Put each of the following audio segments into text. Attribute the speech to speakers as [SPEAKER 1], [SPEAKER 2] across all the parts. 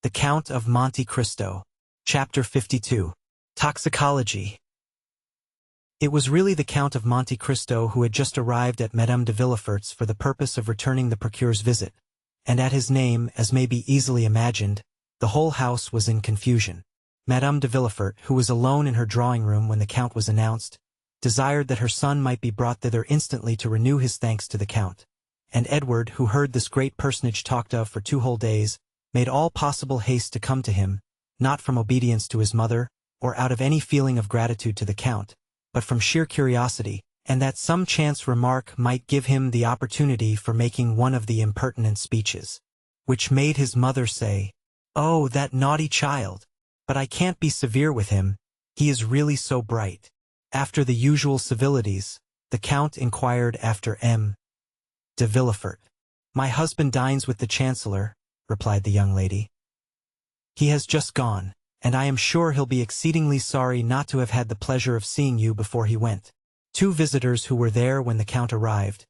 [SPEAKER 1] The Count of Monte Cristo. Chapter 52. Toxicology. It was really the Count of Monte Cristo who had just arrived at Madame de Villefort's for the purpose of returning the procureur's visit, and at his name, as may be easily imagined, the whole house was in confusion. Madame de Villefort, who was alone in her drawing-room when the Count was announced, desired that her son might be brought thither instantly to renew his thanks to the Count, and Edward, who heard this great personage talked of for 2 whole days, made all possible haste to come to him, not from obedience to his mother, or out of any feeling of gratitude to the Count, but from sheer curiosity, and that some chance remark might give him the opportunity for making one of the impertinent speeches, which made his mother say, "Oh, that naughty child! But I can't be severe with him, he is really so bright." After the usual civilities, the Count inquired after M. de Villefort. "My husband dines with the Chancellor," replied the young lady. "He has just gone, and I am sure he'll be exceedingly sorry not to have had the pleasure of seeing you before he went." 2 visitors who were there when the Count arrived,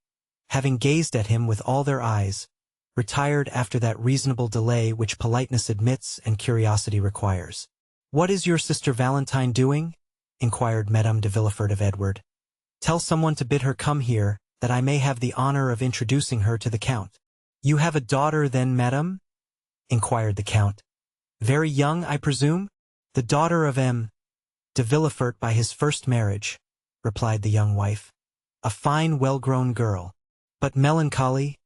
[SPEAKER 1] having gazed at him with all their eyes, retired after that reasonable delay which politeness admits and curiosity requires. "What is your sister Valentine doing?" inquired Madame de Villefort of Edward. "Tell someone to bid her come here, that I may have the honor of introducing her to the Count." "You have a daughter then, madame?" inquired the Count. "Very young, I presume?" "The daughter of M. de Villefort by his first marriage," replied the young wife. "A fine, well-grown girl." "But melancholy?"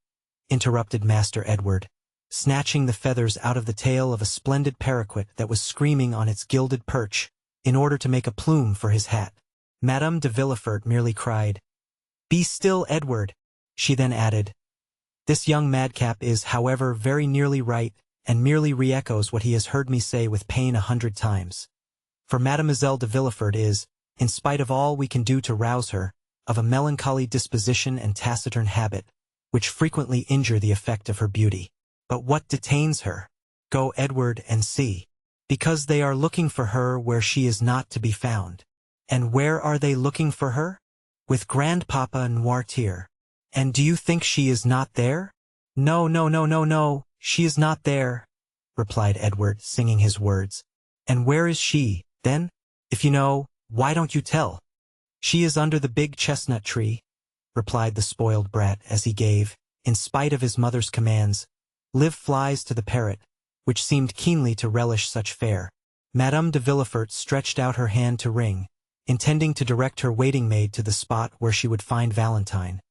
[SPEAKER 1] interrupted Master Edward, snatching the feathers out of the tail of a splendid paroquet that was screaming on its gilded perch, in order to make a plume for his hat. Madame de Villefort merely cried, "Be still, Edward." She then added, "This young madcap is, however, very nearly right, and merely re-echoes what he has heard me say with pain 100 times. For Mademoiselle de Villefort is, in spite of all we can do to rouse her, of a melancholy disposition and taciturn habit, which frequently injure the effect of her beauty. But what detains her? Go, Edward, and see. Because they are looking for her where she is not to be found." "And where are they looking for her?" "With Grandpapa Noirtier." "And do you think she is not there?" "No, no, no, no, no, she is not there," replied Edward, singing his words. "And where is she, then? If you know, why don't you tell?" "She is under the big chestnut tree," replied the spoiled brat as he gave, in spite of his mother's commands, live flies to the parrot, which seemed keenly to relish such fare. Madame de Villefort stretched out her hand to ring, intending to direct her waiting-maid to the spot where she would find Valentine,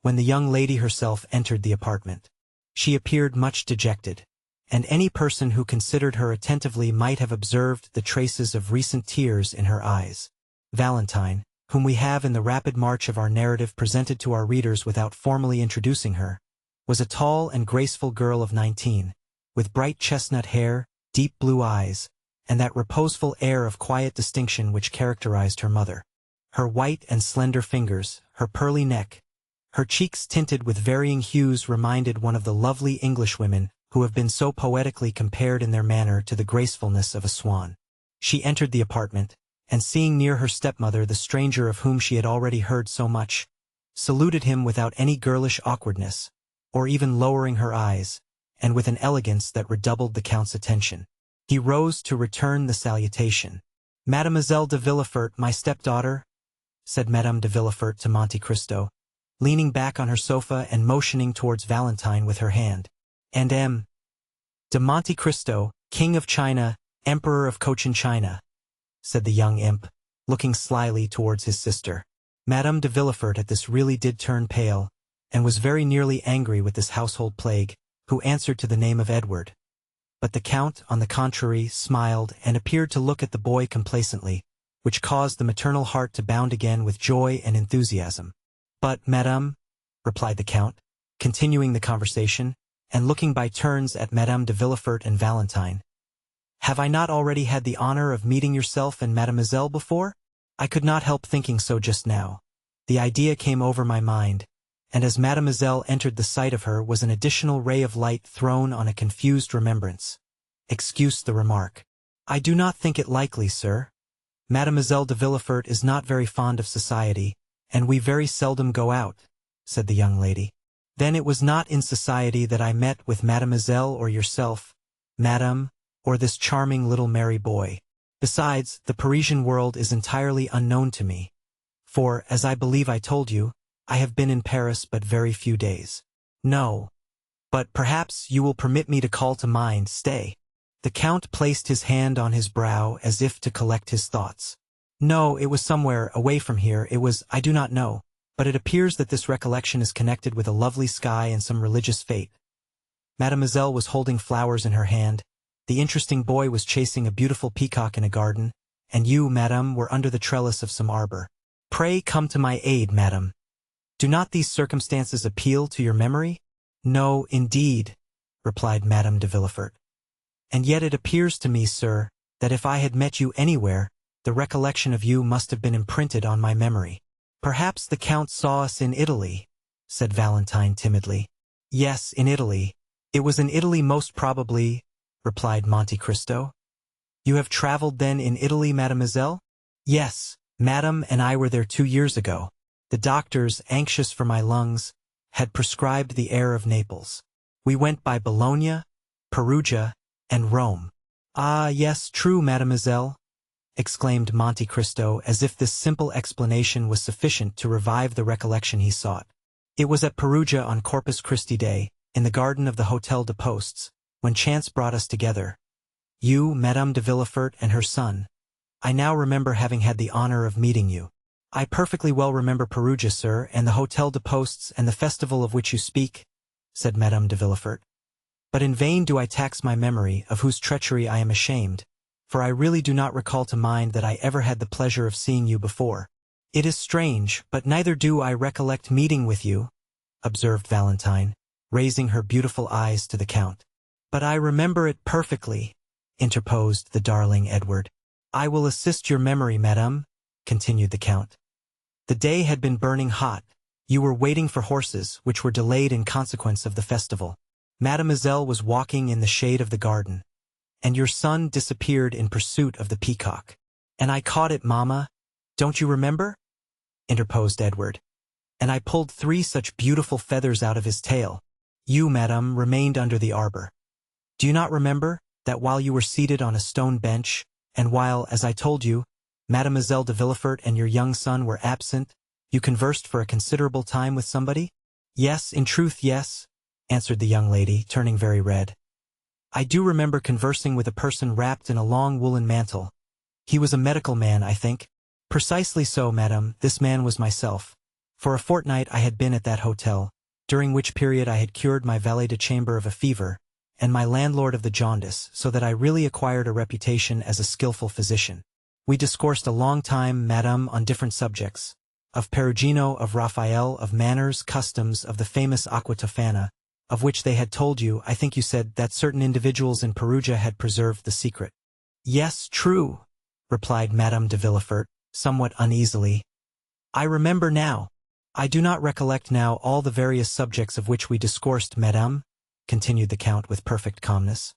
[SPEAKER 1] when the young lady herself entered the apartment. She appeared much dejected, and any person who considered her attentively might have observed the traces of recent tears in her eyes. Valentine, whom we have in the rapid march of our narrative presented to our readers without formally introducing her, was a tall and graceful girl of 19, with bright chestnut hair, deep blue eyes, and that reposeful air of quiet distinction which characterized her mother. Her white and slender fingers, her pearly neck, her cheeks tinted with varying hues reminded one of the lovely Englishwomen who have been so poetically compared in their manner to the gracefulness of a swan. She entered the apartment, and seeing near her stepmother the stranger of whom she had already heard so much, saluted him without any girlish awkwardness, or even lowering her eyes, and with an elegance that redoubled the Count's attention. He rose to return the salutation. "Mademoiselle de Villefort, my stepdaughter," said Madame de Villefort to Monte Cristo, leaning back on her sofa and motioning towards Valentine with her hand. "And M. de Monte Cristo, King of China, Emperor of Cochin China," said the young imp, looking slyly towards his sister. Madame de Villefort at this really did turn pale, and was very nearly angry with this household plague, who answered to the name of Edward. But the Count, on the contrary, smiled and appeared to look at the boy complacently, which caused the maternal heart to bound again with joy and enthusiasm. "But, madame," replied the Count, continuing the conversation, and looking by turns at Madame de Villefort and Valentine, "have I not already had the honor of meeting yourself and Mademoiselle before?" "I could not help thinking so just now. The idea came over my mind, and as Mademoiselle entered the sight of her was an additional ray of light thrown on a confused remembrance. Excuse the remark. I do not think it likely, sir. Mademoiselle de Villefort is not very fond of society, and we very seldom go out," said the young lady. "Then it was not in society that I met with Mademoiselle or yourself, madame," or this charming little merry boy. Besides, the Parisian world is entirely unknown to me. For, as I believe I told you, I have been in Paris but very few days. No. But perhaps you will permit me to call to mind, stay. The Count placed his hand on his brow as if to collect his thoughts. No, it was somewhere away from here, it was, I do not know, but it appears that this recollection is connected with a lovely sky and some religious fate. Mademoiselle was holding flowers in her hand, the interesting boy was chasing a beautiful peacock in a garden, and you, madame, were under the trellis of some arbor. Pray come to my aid, madame. Do not these circumstances appeal to your memory? No, indeed, replied Madame de Villefort. And yet it appears to me, sir, that if I had met you anywhere, the recollection of you must have been imprinted on my memory. Perhaps the Count saw us in Italy, said Valentine timidly. Yes, in Italy. It was in Italy most probably, replied Monte Cristo. You have traveled then in Italy, mademoiselle? Yes, madame and I were there 2 years ago. The doctors, anxious for my lungs, had prescribed the air of Naples. We went by Bologna, Perugia, and Rome. Ah, yes, true, mademoiselle, exclaimed Monte Cristo, as if this simple explanation was sufficient to revive the recollection he sought. It was at Perugia on Corpus Christi Day, in the garden of the Hôtel de Postes, when chance brought us together. You, Madame de Villefort, and her son. I now remember having had the honor of meeting you. I perfectly well remember Perugia, sir, and the Hôtel de Postes and the festival of which you speak, said Madame de Villefort. But in vain do I tax my memory, of whose treachery I am ashamed, for I really do not recall to mind that I ever had the pleasure of seeing you before. It is strange, but neither do I recollect meeting with you, observed Valentine, raising her beautiful eyes to the Count. But I remember it perfectly, interposed the darling Edward. I will assist your memory, madame, continued the Count. The day had been burning hot. You were waiting for horses, which were delayed in consequence of the festival. Mademoiselle was walking in the shade of the garden, and your son disappeared in pursuit of the peacock. And I caught it, mamma. Don't you remember? Interposed Edward. And I pulled 3 such beautiful feathers out of his tail. You, madame, remained under the arbor. Do you not remember that while you were seated on a stone bench, and while, as I told you, Mademoiselle de Villefort and your young son were absent, you conversed for a considerable time with somebody? Yes, in truth, yes, answered the young lady, turning very red. I do remember conversing with a person wrapped in a long woolen mantle. He was a medical man, I think. Precisely so, madame, this man was myself. For a fortnight I had been at that hotel, during which period I had cured my valet de chambre of a fever, and my landlord of the jaundice, so that I really acquired a reputation as a skillful physician. We discoursed a long time, madame, on different subjects, of Perugino, of Raphael, of manners, customs, of the famous Aqua Tofana, of which they had told you, I think you said, that certain individuals in Perugia had preserved the secret. Yes, true, replied Madame de Villefort, somewhat uneasily. I remember now. I do not recollect now all the various subjects of which we discoursed, madame, continued the Count with perfect calmness.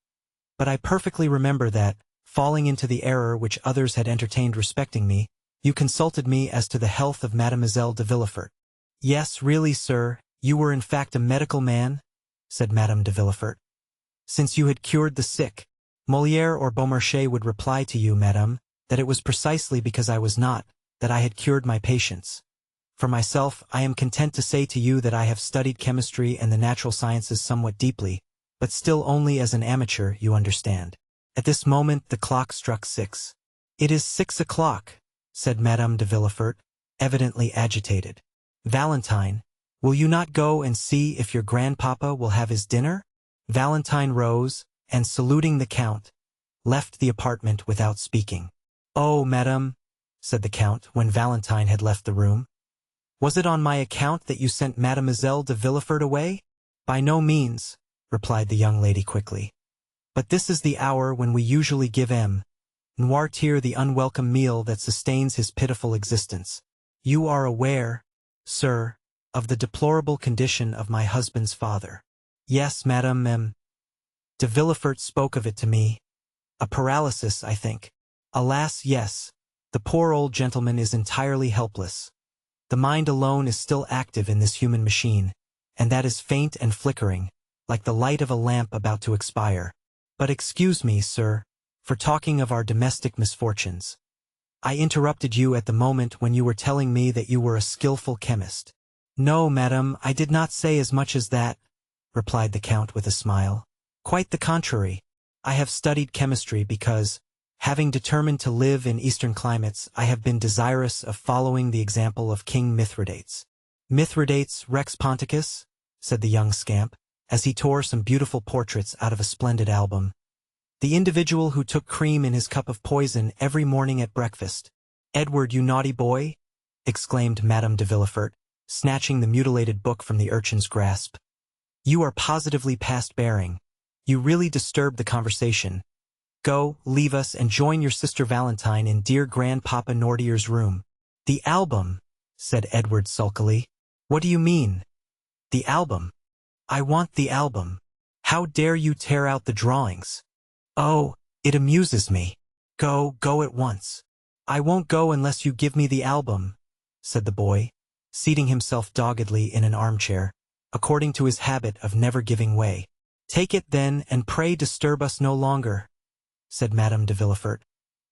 [SPEAKER 1] But I perfectly remember that, falling into the error which others had entertained respecting me, you consulted me as to the health of Mademoiselle de Villefort. Yes, really, sir, you were in fact a medical man, said Madame de Villefort. Since you had cured the sick, Molière or Beaumarchais would reply to you, madame, that it was precisely because I was not, that I had cured my patients. For myself, I am content to say to you that I have studied chemistry and the natural sciences somewhat deeply, but still only as an amateur, you understand. At this moment the clock struck 6. It is 6 o'clock, said Madame de Villefort, evidently agitated. Valentine, will you not go and see if your grandpapa will have his dinner? Valentine rose, and saluting the Count, left the apartment without speaking. Oh, madame, said the Count, when Valentine had left the room. Was it on my account that you sent Mademoiselle de Villefort away? By no means, replied the young lady quickly. But this is the hour when we usually give M. Noirtier the unwelcome meal that sustains his pitiful existence. You are aware, sir, of the deplorable condition of my husband's father. Yes, Madame M. de Villefort spoke of it to me. A paralysis, I think. Alas, yes. The poor old gentleman is entirely helpless. The mind alone is still active in this human machine, and that is faint and flickering, like the light of a lamp about to expire. But excuse me, sir, for talking of our domestic misfortunes. I interrupted you at the moment when you were telling me that you were a skillful chemist. No, madam, I did not say as much as that, replied the Count with a smile. Quite the contrary. I have studied chemistry because, having determined to live in Eastern climates, I have been desirous of following the example of King Mithridates. Mithridates Rex Ponticus, said the young scamp, as he tore some beautiful portraits out of a splendid album. The individual who took cream in his cup of poison every morning at breakfast. Edward, you naughty boy, exclaimed Madame de Villefort, snatching the mutilated book from the urchin's grasp. You are positively past bearing. You really disturb the conversation. Go, leave us, and join your sister Valentine in dear Grandpapa Nordier's room. The album, said Edward sulkily. What do you mean? The album. I want the album. How dare you tear out the drawings? Oh, it amuses me. Go at once. I won't go unless you give me the album, said the boy, seating himself doggedly in an armchair, according to his habit of never giving way. Take it then, and pray disturb us no longer, said Madame de Villefort,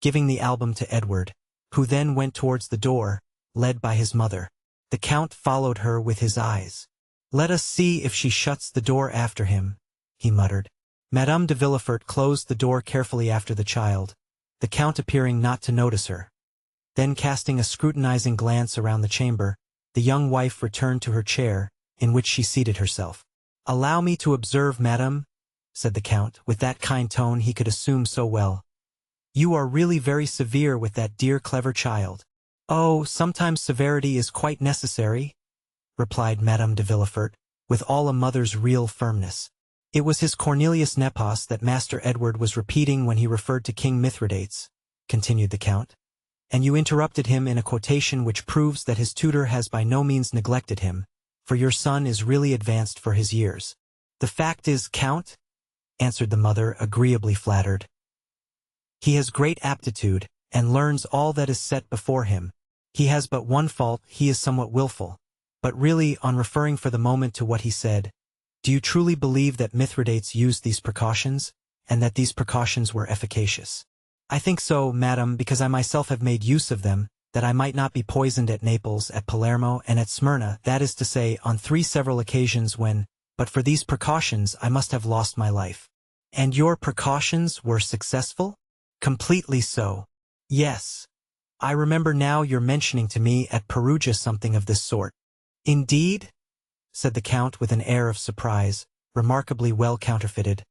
[SPEAKER 1] giving the album to Edward, who then went towards the door, led by his mother. The Count followed her with his eyes. Let us see if she shuts the door after him, he muttered. Madame de Villefort closed the door carefully after the child, the Count appearing not to notice her. Then casting a scrutinizing glance around the chamber, the young wife returned to her chair, in which she seated herself. Allow me to observe, madame, said the Count, with that kind tone he could assume so well. You are really very severe with that dear clever child. Oh, sometimes severity is quite necessary, replied Madame de Villefort, with all a mother's real firmness. It was his Cornelius Nepos that Master Edward was repeating when he referred to King Mithridates, continued the Count, and you interrupted him in a quotation which proves that his tutor has by no means neglected him, for your son is really advanced for his years. The fact is, Count, answered the mother, agreeably flattered, he has great aptitude, and learns all that is set before him. He has but one fault, he is somewhat willful. But really, on referring for the moment to what he said, do you truly believe that Mithridates used these precautions, and that these precautions were efficacious? I think so, madam, because I myself have made use of them, that I might not be poisoned at Naples, at Palermo, and at Smyrna, that is to say, on 3 several occasions when, but for these precautions, I must have lost my life. And your precautions were successful? Completely so. Yes. I remember now your mentioning to me at Perugia something of this sort. Indeed? Said the Count with an air of surprise, remarkably well counterfeited.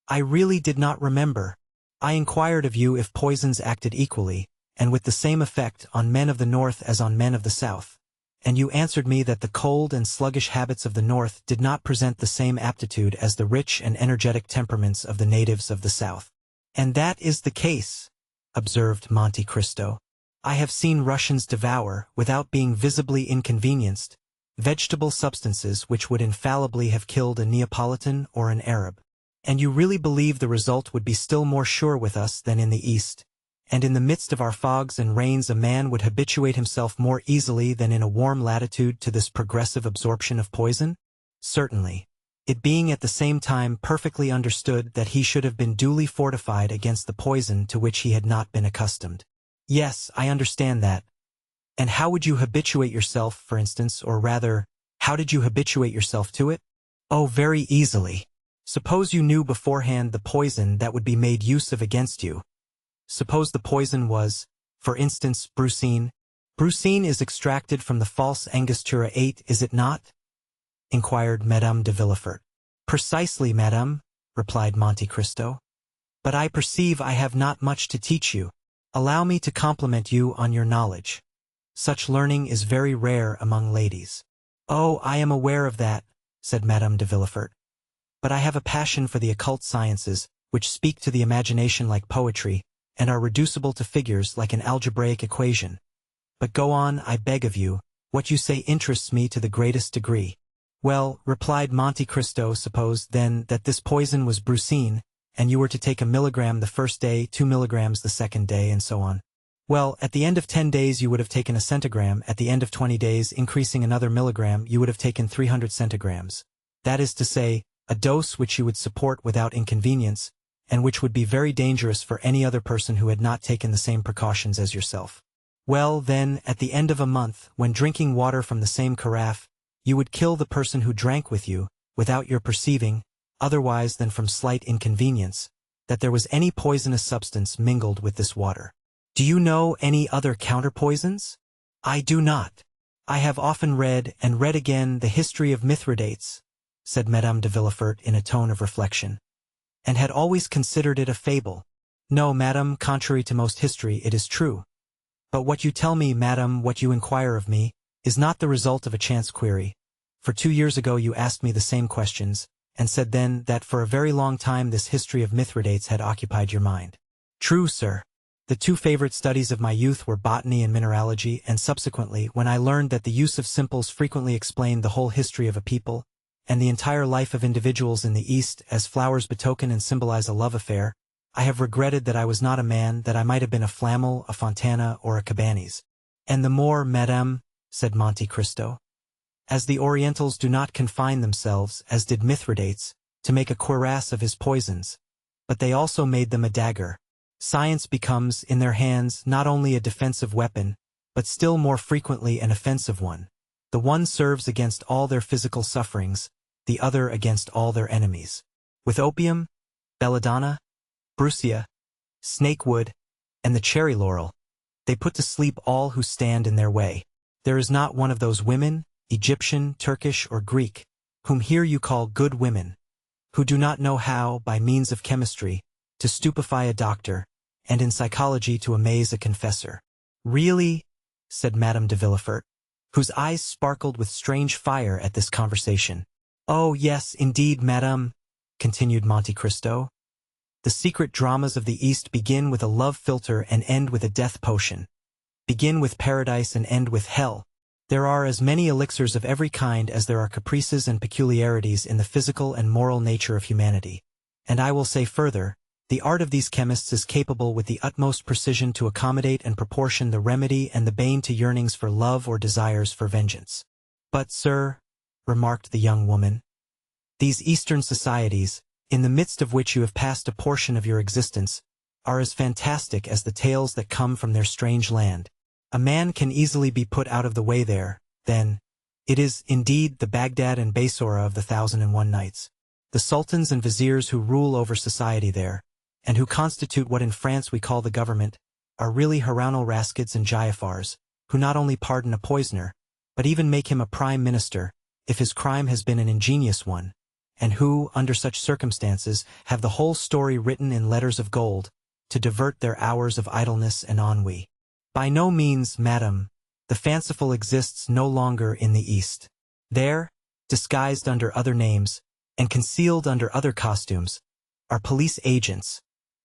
[SPEAKER 1] I really did not remember. I inquired of you if poisons acted equally, and with the same effect on men of the north as on men of the south, and you answered me that the cold and sluggish habits of the north did not present the same aptitude as the rich and energetic temperaments of the natives of the south. And that is the case, observed Monte Cristo. I have seen Russians devour, without being visibly inconvenienced, vegetable substances which would infallibly have killed a Neapolitan or an Arab. And you really believe the result would be still more sure with us than in the East, and in the midst of our fogs and rains a man would habituate himself more easily than in a warm latitude to this progressive absorption of poison? Certainly. It being at the same time perfectly understood that he should have been duly fortified against the poison to which he had not been accustomed. Yes, I understand that. And how would you habituate yourself, for instance, or rather, how did you habituate yourself to it? Oh, very easily. Suppose you knew beforehand the poison that would be made use of against you. Suppose the poison was, for instance, brucine. Brucine is extracted from the false Angostura 8, is it not? Inquired Madame de Villefort. Precisely, madame, replied Monte Cristo. But I perceive I have not much to teach you. Allow me to compliment you on your knowledge. Such learning is very rare among ladies. Oh, I am aware of that, said Madame de Villefort. But I have a passion for the occult sciences, which speak to the imagination like poetry, and are reducible to figures like an algebraic equation. But go on, I beg of you, what you say interests me to the greatest degree. Well, replied Monte Cristo, suppose, then, that this poison was brucine, and you were to take 1 milligram the first day, 2 milligrams the second day, and so on. Well, at the end of 10 days you would have taken a centigram, at the end of 20 days, increasing another milligram, you would have taken 300 centigrams. That is to say, a dose which you would support without inconvenience, and which would be very dangerous for any other person who had not taken the same precautions as yourself. Well, then, at the end of a month, when drinking water from the same carafe, you would kill the person who drank with you, without your perceiving, otherwise than from slight inconvenience, that there was any poisonous substance mingled with this water. Do you know any other counterpoisons? I do not. I have often read and read again the history of Mithridates, said Madame de Villefort in a tone of reflection, and had always considered it a fable. No, madam, contrary to most history, it is true. But what you tell me, madam, what you inquire of me, is not the result of a chance query. For 2 years ago you asked me the same questions, and said then that for a very long time this history of Mithridates had occupied your mind. True, sir. The 2 favorite studies of my youth were botany and mineralogy, and subsequently, when I learned that the use of simples frequently explained the whole history of a people, and the entire life of individuals in the East, as flowers betoken and symbolize a love affair, I have regretted that I was not a man, that I might have been a Flamel, a Fontana, or a Cabanis. And the more, madame, said Monte Cristo, as the Orientals do not confine themselves, as did Mithridates, to make a cuirass of his poisons, but they also made them a dagger. Science becomes, in their hands, not only a defensive weapon, but still more frequently an offensive one. The one serves against all their physical sufferings, the other against all their enemies. With opium, belladonna, brucia, snakewood, and the cherry laurel, they put to sleep all who stand in their way. There is not one of those women, Egyptian, Turkish, or Greek, whom here you call good women, who do not know how, by means of chemistry, to stupefy a doctor, and in psychology to amaze a confessor. Really? Said Madame de Villefort, whose eyes sparkled with strange fire at this conversation. Oh, yes, indeed, madame, continued Monte Cristo. The secret dramas of the East begin with a love philtre and end with a death potion. Begin with paradise and end with hell. There are as many elixirs of every kind as there are caprices and peculiarities in the physical and moral nature of humanity. And I will say further, the art of these chemists is capable with the utmost precision to accommodate and proportion the remedy and the bane to yearnings for love or desires for vengeance. But, sir, remarked the young woman, these Eastern societies, in the midst of which you have passed a portion of your existence, are as fantastic as the tales that come from their strange land. A man can easily be put out of the way there, then. It is, indeed, the Baghdad and Basora of the 1001 Nights. The sultans and viziers who rule over society there, and who constitute what in France we call the government, are really Haroun Raskids and Jaafars, who not only pardon a poisoner, but even make him a prime minister, if his crime has been an ingenious one, and who, under such circumstances, have the whole story written in letters of gold, to divert their hours of idleness and ennui. By no means, madam, the fanciful exists no longer in the East. There, disguised under other names, and concealed under other costumes, are police agents,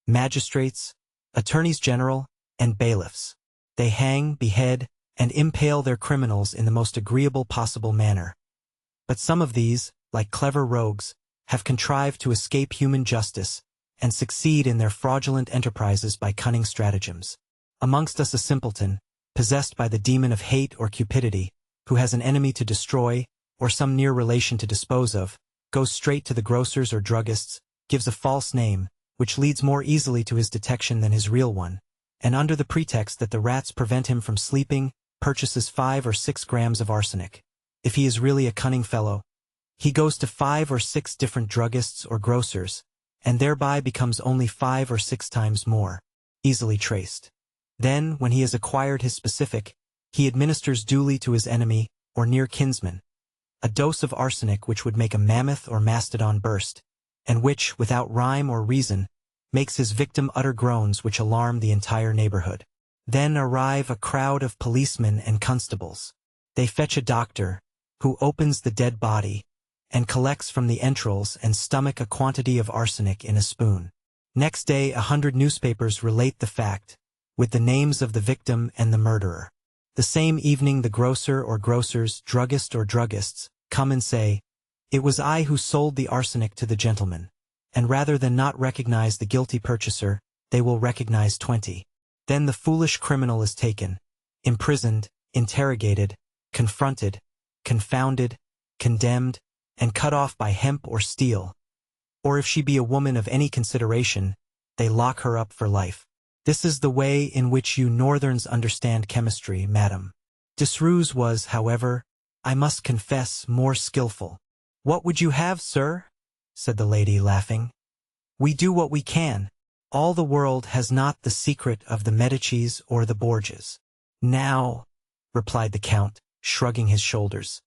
[SPEAKER 1] magistrates, attorneys general, and bailiffs. They hang, behead, and impale their criminals in the most agreeable possible manner. But some of these, like clever rogues, have contrived to escape human justice, and succeed in their fraudulent enterprises by cunning stratagems. Amongst us a simpleton, possessed by the demon of hate or cupidity, who has an enemy to destroy, or some near relation to dispose of, goes straight to the grocers or druggists, gives a false name, which leads more easily to his detection than his real one, and under the pretext that the rats prevent him from sleeping, purchases 5 or 6 grams of arsenic. If he is really a cunning fellow, he goes to 5 or 6 different druggists or grocers, and thereby becomes only 5 or 6 times more easily traced. Then, when he has acquired his specific, he administers duly to his enemy, or near kinsman, a dose of arsenic which would make a mammoth or mastodon burst, and which, without rhyme or reason, makes his victim utter groans which alarm the entire neighborhood. Then arrive a crowd of policemen and constables. They fetch a doctor, who opens the dead body, and collects from the entrails and stomach a quantity of arsenic in a spoon. Next day 100 newspapers relate the fact, with the names of the victim and the murderer. The same evening the grocer or grocers, druggist or druggists, come and say, "It was I who sold the arsenic to the gentleman," and rather than not recognize the guilty purchaser, they will recognize 20. Then the foolish criminal is taken, imprisoned, interrogated, confronted, confounded, condemned, and cut off by hemp or steel. or if she be a woman of any consideration, they lock her up for life. This is the way in which you Northerns understand chemistry, madam. Desrues was, however, I must confess, more skillful. What would you have, sir? Said the lady, laughing. We do what we can. All the world has not the secret of the Medicis or the Borgias. Now, replied the Count, shrugging his shoulders,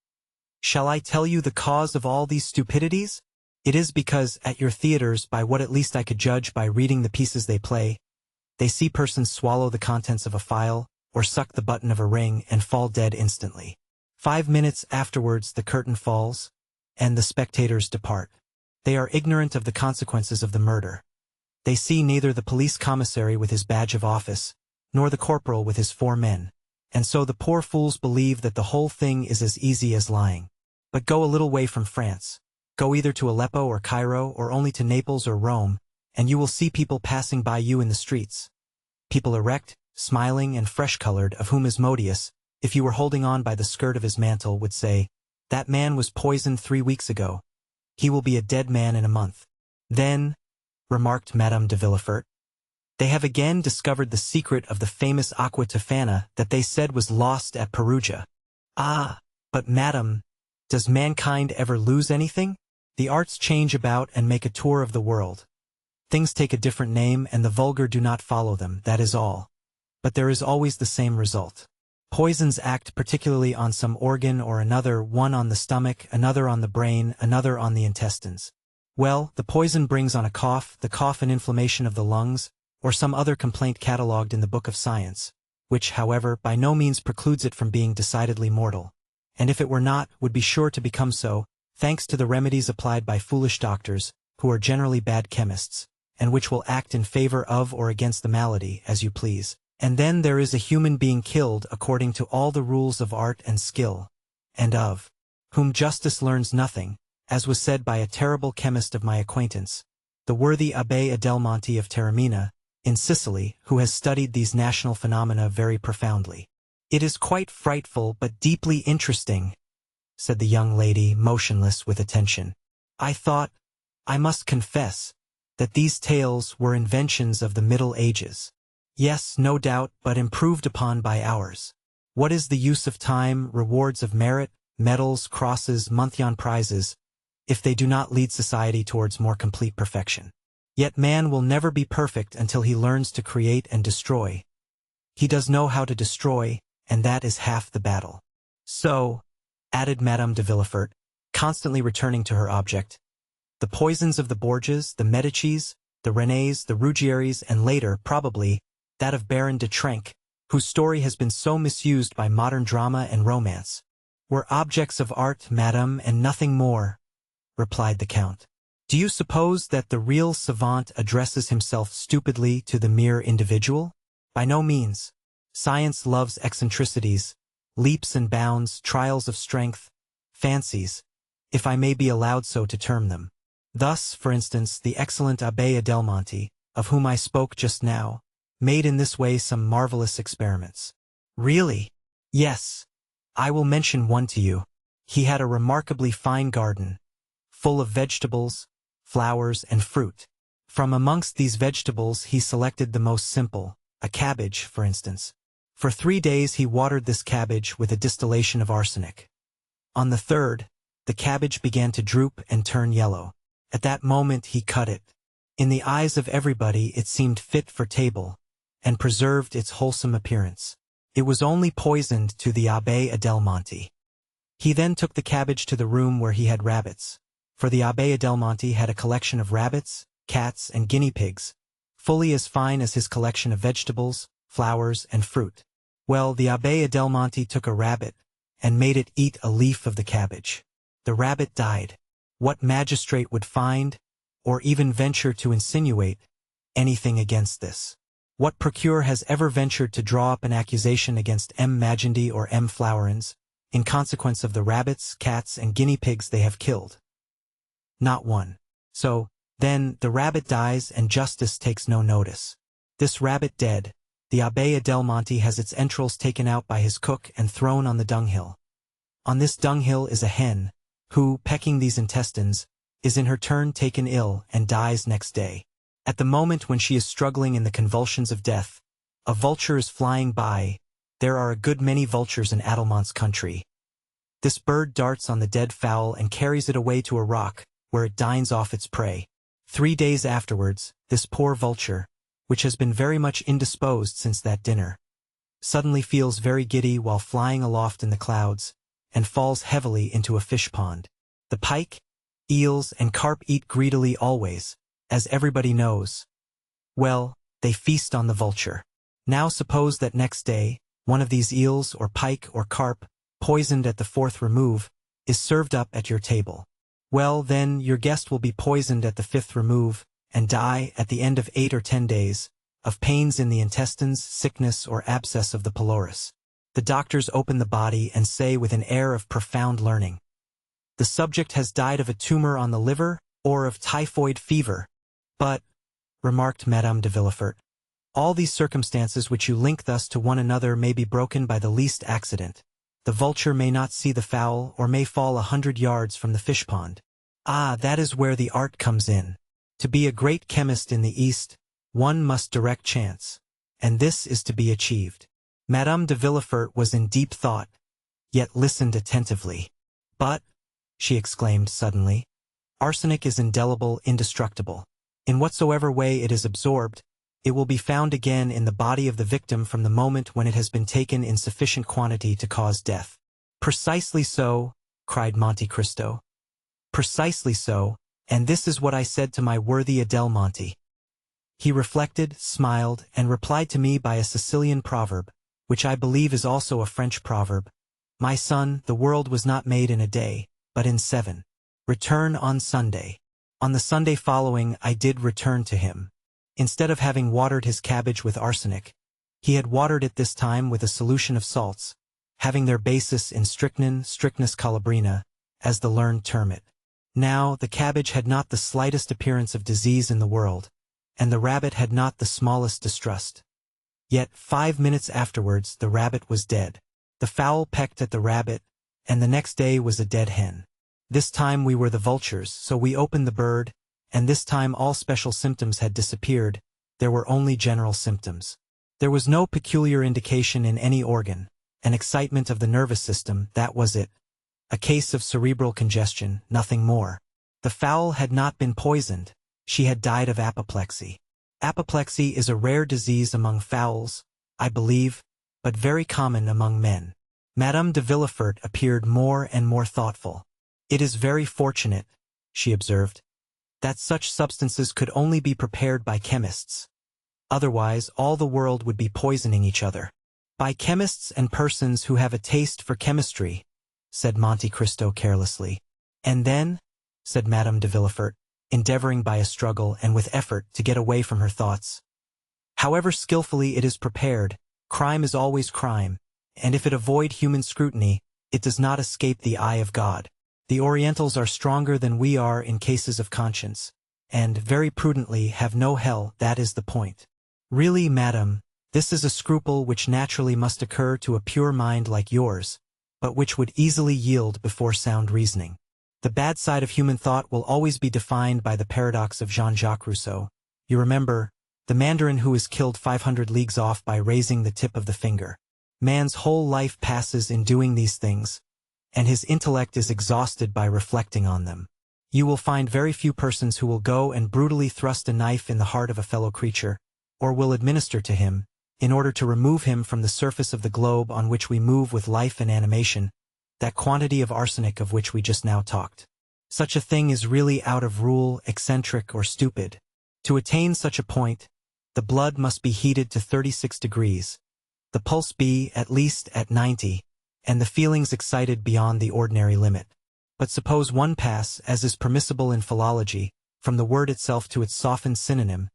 [SPEAKER 1] shall I tell you the cause of all these stupidities? It is because, at your theaters, by what at least I could judge by reading the pieces they play, they see persons swallow the contents of a phial, or suck the button of a ring, and fall dead instantly. 5 minutes afterwards the curtain falls, and the spectators depart. They are ignorant of the consequences of the murder. They see neither the police commissary with his badge of office, nor the corporal with his 4 men, and so the poor fools believe that the whole thing is as easy as lying. But go a little way from France. Go either to Aleppo or Cairo, or only to Naples or Rome, and you will see people passing by you in the streets. People erect, smiling and fresh-colored, of whom Asmodeus, if you were holding on by the skirt of his mantle, would say, "That man was poisoned 3 weeks ago. He will be a dead man in a month." Then, remarked Madame de Villefort, they have again discovered the secret of the famous aqua tofana that they said was lost at Perugia. Ah, but madam, does mankind ever lose anything? The arts change about and make a tour of the world. Things take a different name and the vulgar do not follow them, that is all. But there is always the same result. Poisons act particularly on some organ or another, one on the stomach, another on the brain, another on the intestines. Well, the poison brings on a cough, the cough an inflammation of the lungs, or some other complaint catalogued in the book of science, which, however, by no means precludes it from being decidedly mortal, and if it were not, would be sure to become so, thanks to the remedies applied by foolish doctors, who are generally bad chemists, and which will act in favor of or against the malady, as you please. And then there is a human being killed according to all the rules of art and skill, and of whom justice learns nothing, as was said by a terrible chemist of my acquaintance, the worthy Abbé Adelmonte of Taormina, in Sicily, who has studied these national phenomena very profoundly. It is quite frightful but deeply interesting, said the young lady, motionless with attention. I thought, I must confess, that these tales were inventions of the Middle Ages. Yes, no doubt, but improved upon by ours. What is the use of time, rewards of merit, medals, crosses, Monthyon prizes, if they do not lead society towards more complete perfection? Yet man will never be perfect until he learns to create and destroy. He does know how to destroy, and that is half the battle. So, added Madame de Villefort, constantly returning to her object, the poisons of the Borgias, the Medicis, the Renés, the Ruggieris, and later, probably, that of Baron de Trenck, whose story has been so misused by modern drama and romance, were objects of art, madame, and nothing more, replied the Count. Do you suppose that the real savant addresses himself stupidly to the mere individual? By no means. Science loves eccentricities, leaps and bounds, trials of strength, fancies, if I may be allowed so to term them. Thus, for instance, the excellent Abbé Adelmonte, of whom I spoke just now, made in this way some marvelous experiments. Really? Yes. I will mention one to you. He had a remarkably fine garden, full of vegetables, flowers, and fruit. From amongst these vegetables he selected the most simple, a cabbage, for instance. For 3 days he watered this cabbage with a distillation of arsenic. On the 3rd, the cabbage began to droop and turn yellow. At that moment he cut it. In the eyes of everybody it seemed fit for table, and preserved its wholesome appearance. It was only poisoned to the Abbé Adelmonte. He then took the cabbage to the room where he had rabbits, for the Abbé Adelmonte had a collection of rabbits, cats, and guinea pigs, fully as fine as his collection of vegetables, flowers, and fruit. Well, the Abbé Adelmonte took a rabbit, and made it eat a leaf of the cabbage. The rabbit died. What magistrate would find, or even venture to insinuate, anything against this? What procureur has ever ventured to draw up an accusation against M. Magendie or M. Flowerens, in consequence of the rabbits, cats, and guinea pigs they have killed? Not one. So, then, the rabbit dies and justice takes no notice. This rabbit dead, the Abbé Adelmonte has its entrails taken out by his cook and thrown on the dunghill. On this dunghill is a hen, who, pecking these intestines, is in her turn taken ill and dies next day. At the moment when she is struggling in the convulsions of death, a vulture is flying by. There are a good many vultures in Adelmonte's country. This bird darts on the dead fowl and carries it away to a rock, where it dines off its prey. 3 days afterwards, this poor vulture, which has been very much indisposed since that dinner, suddenly feels very giddy while flying aloft in the clouds, and falls heavily into a fish pond. The pike, eels, and carp eat greedily always, as everybody knows. Well, they feast on the vulture. Now suppose that next day, one of these eels or pike or carp, poisoned at the 4th remove, is served up at your table. Well, then, your guest will be poisoned at the 5th remove, and die, at the end of 8 or 10 days, of pains in the intestines, sickness, or abscess of the pylorus. The doctors open the body and say with an air of profound learning, "The subject has died of a tumor on the liver, or of typhoid fever." "But," remarked Madame de Villefort, "all these circumstances which you link thus to one another may be broken by the least accident. The vulture may not see the fowl, or may fall 100 yards from the fish pond." Ah, that is where the art comes in. To be a great chemist in the East, one must direct chance, and this is to be achieved. Madame de Villefort was in deep thought, yet listened attentively. "But," she exclaimed suddenly, "arsenic is indelible, indestructible. In whatsoever way it is absorbed, it will be found again in the body of the victim from the moment when it has been taken in sufficient quantity to cause death." "Precisely so," cried Monte Cristo. "Precisely so, and this is what I said to my worthy Adelmonte. He reflected, smiled, and replied to me by a Sicilian proverb, which I believe is also a French proverb. 'My son, the world was not made in a day, but in 7. Return on Sunday.' On the Sunday following I did return to him. Instead of having watered his cabbage with arsenic, he had watered it this time with a solution of salts, having their basis in strychnine, strychnus colubrina, as the learned term it. Now, the cabbage had not the slightest appearance of disease in the world, and the rabbit had not the smallest distrust. Yet 5 minutes afterwards the rabbit was dead. The fowl pecked at the rabbit, and the next day was a dead hen. This time we were the vultures, so we opened the bird, and this time all special symptoms had disappeared. There were only general symptoms. There was no peculiar indication in any organ, an excitement of the nervous system, that was it. A case of cerebral congestion, nothing more. The fowl had not been poisoned. She had died of apoplexy. Apoplexy is a rare disease among fowls, I believe, but very common among men. Madame de Villefort appeared more and more thoughtful. "It is very fortunate," she observed, "that such substances could only be prepared by chemists. Otherwise, all the world would be poisoning each other." "By chemists and persons who have a taste for chemistry," said Monte Cristo carelessly. "And then," said Madame de Villefort, endeavoring by a struggle and with effort to get away from her thoughts, "however skillfully it is prepared, crime is always crime, and if it avoid human scrutiny, it does not escape the eye of God. The Orientals are stronger than we are in cases of conscience, and, very prudently, have no hell, that is the point. Really, madam, this is a scruple which naturally must occur to a pure mind like yours, but which would easily yield before sound reasoning. The bad side of human thought will always be defined by the paradox of Jean-Jacques Rousseau. You remember, the mandarin who is killed 500 leagues off by raising the tip of the finger. Man's whole life passes in doing these things, and his intellect is exhausted by reflecting on them. You will find very few persons who will go and brutally thrust a knife in the heart of a fellow creature, or will administer to him, in order to remove him from the surface of the globe on which we move with life and animation, that quantity of arsenic of which we just now talked. Such a thing is really out of rule, eccentric, or stupid. To attain such a point, the blood must be heated to 36 degrees, the pulse be, at least, at 90, and the feelings excited beyond the ordinary limit. But suppose one pass, as is permissible in philology, from the word itself to its softened synonym,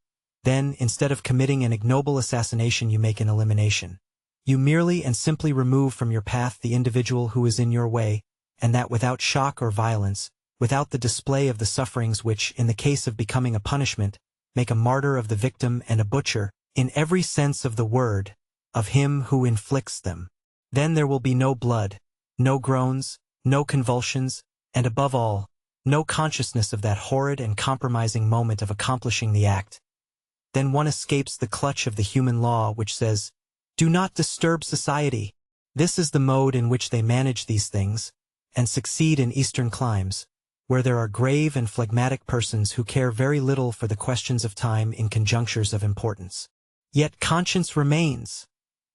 [SPEAKER 1] then, instead of committing an ignoble assassination, you make an elimination. You merely and simply remove from your path the individual who is in your way, and that without shock or violence, without the display of the sufferings which, in the case of becoming a punishment, make a martyr of the victim and a butcher, in every sense of the word, of him who inflicts them. Then there will be no blood, no groans, no convulsions, and above all, No consciousness of that horrid and compromising moment of accomplishing the act. Then one escapes the clutch of the human law which says, "Do not disturb society." This is the mode in which they manage these things, and succeed in Eastern climes, where there are grave and phlegmatic persons who care very little for the questions of time in conjunctures of importance. "Yet conscience remains,"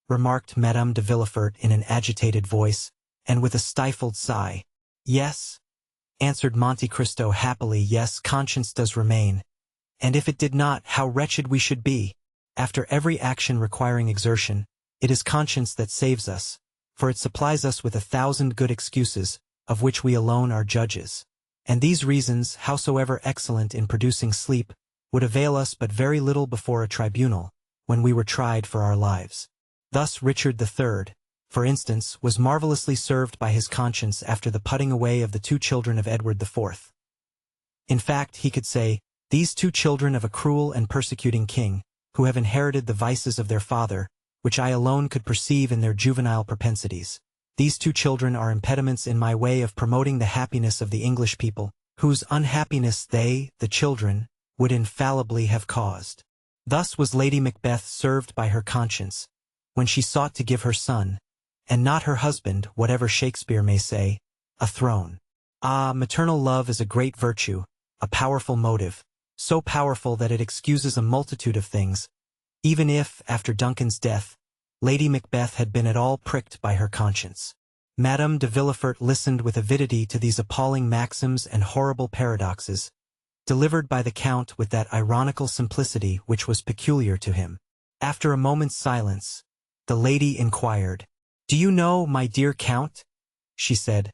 [SPEAKER 1] remarked Madame de Villefort in an agitated voice, and with a stifled sigh. "Yes," answered Monte Cristo happily, "yes, conscience does remain. And if it did not, how wretched we should be. After every action requiring exertion, it is conscience that saves us, for it supplies us with 1,000 good excuses, of which we alone are judges. And these reasons, howsoever excellent in producing sleep, would avail us but very little before a tribunal, when we were tried for our lives. Thus Richard III, for instance, was marvelously served by his conscience after the putting away of the 2 children of Edward IV. In fact, he could say, 'These 2 children of a cruel and persecuting king, who have inherited the vices of their father, which I alone could perceive in their juvenile propensities. These 2 children are impediments in my way of promoting the happiness of the English people, whose unhappiness they, the children, would infallibly have caused.'" Thus was Lady Macbeth served by her conscience, when she sought to give her son, and not her husband, whatever Shakespeare may say, a throne. Ah, maternal love is a great virtue, a powerful motive, so powerful that it excuses a multitude of things, even if, after Duncan's death, Lady Macbeth had been at all pricked by her conscience. Madame de Villefort listened with avidity to these appalling maxims and horrible paradoxes, delivered by the Count with that ironical simplicity which was peculiar to him. After a moment's silence, the lady inquired, "Do you know, my dear Count," she said,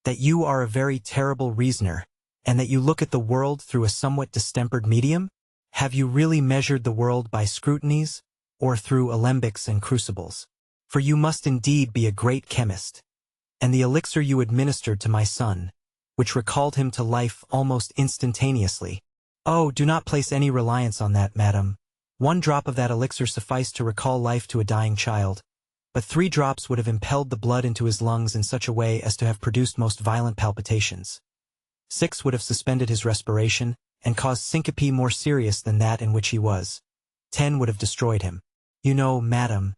[SPEAKER 1] "that you are a very terrible reasoner, and that you look at the world through a somewhat distempered medium? Have you really measured the world by scrutinies, or through alembics and crucibles? For you must indeed be a great chemist. And the elixir you administered to my son, which recalled him to life almost instantaneously. Oh, do not place any reliance on that, madam. 1 drop of that elixir sufficed to recall life to a dying child, but 3 drops would have impelled the blood into his lungs in such a way as to have produced most violent palpitations. 6 would have suspended his respiration, and caused syncope more serious than that in which he was. 10 would have destroyed him. You know, madam,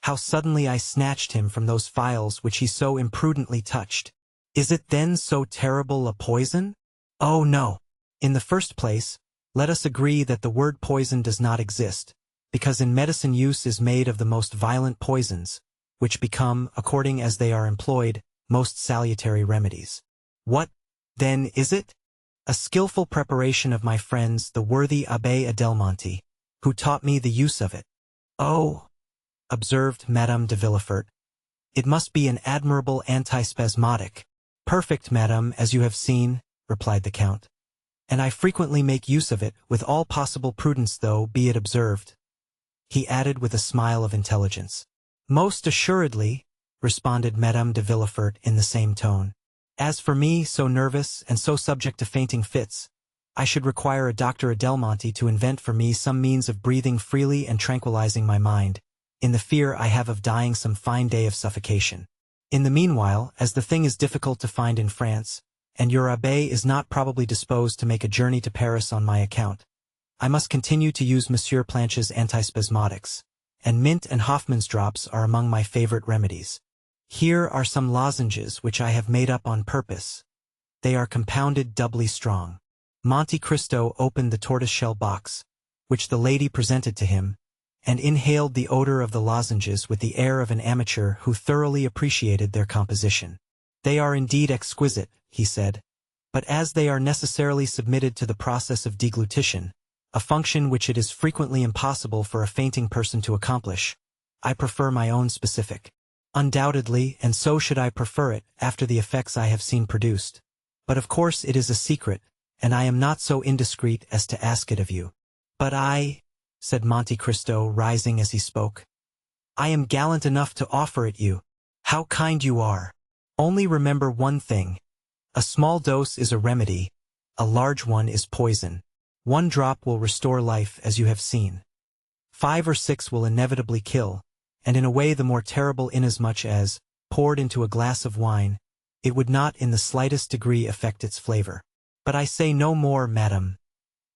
[SPEAKER 1] how suddenly I snatched him from those phials which he so imprudently touched. Is it then so terrible a poison? Oh no! In the first place, let us agree that the word poison does not exist, because in medicine use is made of the most violent poisons, which become, according as they are employed, most salutary remedies. What, then, is it? A skillful preparation of my friends, the worthy Abbé Adelmonte, who taught me the use of it. Oh, observed Madame de Villefort, it must be an admirable antispasmodic. Perfect, madame, as you have seen, replied the Count. And I frequently make use of it, with all possible prudence, though, be it observed, he added with a smile of intelligence. Most assuredly, responded Madame de Villefort in the same tone. As for me, so nervous and so subject to fainting fits, I should require a Dr. Adelmonte to invent for me some means of breathing freely and tranquilizing my mind, in the fear I have of dying some fine day of suffocation. In the meanwhile, as the thing is difficult to find in France, and your abbé is not probably disposed to make a journey to Paris on my account, I must continue to use Monsieur Planche's antispasmodics, and mint and Hoffman's drops are among my favorite remedies. Here are some lozenges which I have made up on purpose. They are compounded doubly strong. Monte Cristo opened the tortoise-shell box, which the lady presented to him, and inhaled the odor of the lozenges with the air of an amateur who thoroughly appreciated their composition. They are indeed exquisite, he said, but as they are necessarily submitted to the process of deglutition, a function which it is frequently impossible for a fainting person to accomplish, I prefer my own specific. Undoubtedly, and so should I prefer it after the effects I have seen produced. But of course it is a secret, and I am not so indiscreet as to ask it of you. But I, said Monte Cristo, rising as he spoke, I am gallant enough to offer it you. How kind you are! Only remember one thing. A small dose is a remedy, a large one is poison. 1 drop will restore life, as you have seen. 5 or 6 will inevitably kill, and in a way the more terrible inasmuch as, poured into a glass of wine, it would not in the slightest degree affect its flavor. But I say no more, madame.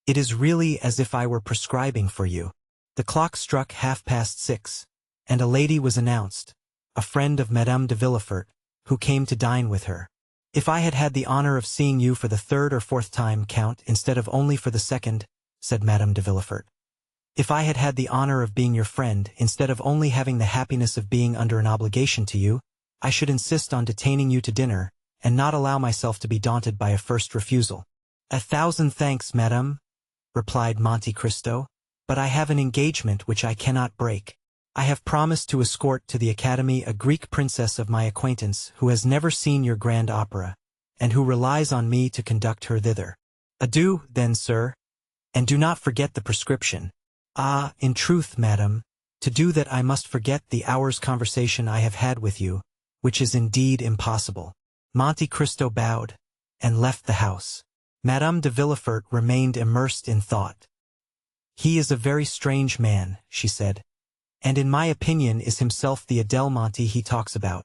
[SPEAKER 1] It is really as if I were prescribing for you. The clock struck 6:30, and a lady was announced, a friend of Madame de Villefort, who came to dine with her. If I had had the honor of seeing you for the third or fourth time, Count, instead of only for the second, said Madame de Villefort. If I had had the honor of being your friend, instead of only having the happiness of being under an obligation to you, I should insist on detaining you to dinner, and not allow myself to be daunted by a first refusal. 1,000 thanks, madame, replied Monte Cristo, but I have an engagement which I cannot break. I have promised to escort to the Academy a Greek princess of my acquaintance who has never seen your grand opera, and who relies on me to conduct her thither. Adieu, then, sir, and do not forget the prescription. Ah, in truth, madam, to do that I must forget the hour's conversation I have had with you, which is indeed impossible. Monte Cristo bowed, and left the house. Madame de Villefort remained immersed in thought. He is a very strange man, she said, and in my opinion is himself the Adelmonte he talks about.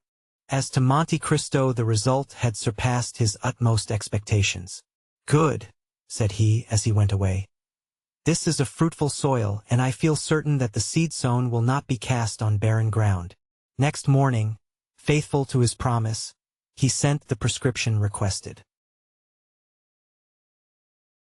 [SPEAKER 1] As to Monte Cristo, the result had surpassed his utmost expectations. Good, said he as he went away. This is a fruitful soil, and I feel certain that the seed sown will not be cast on barren ground. Next morning, faithful to his promise, he sent the prescription requested.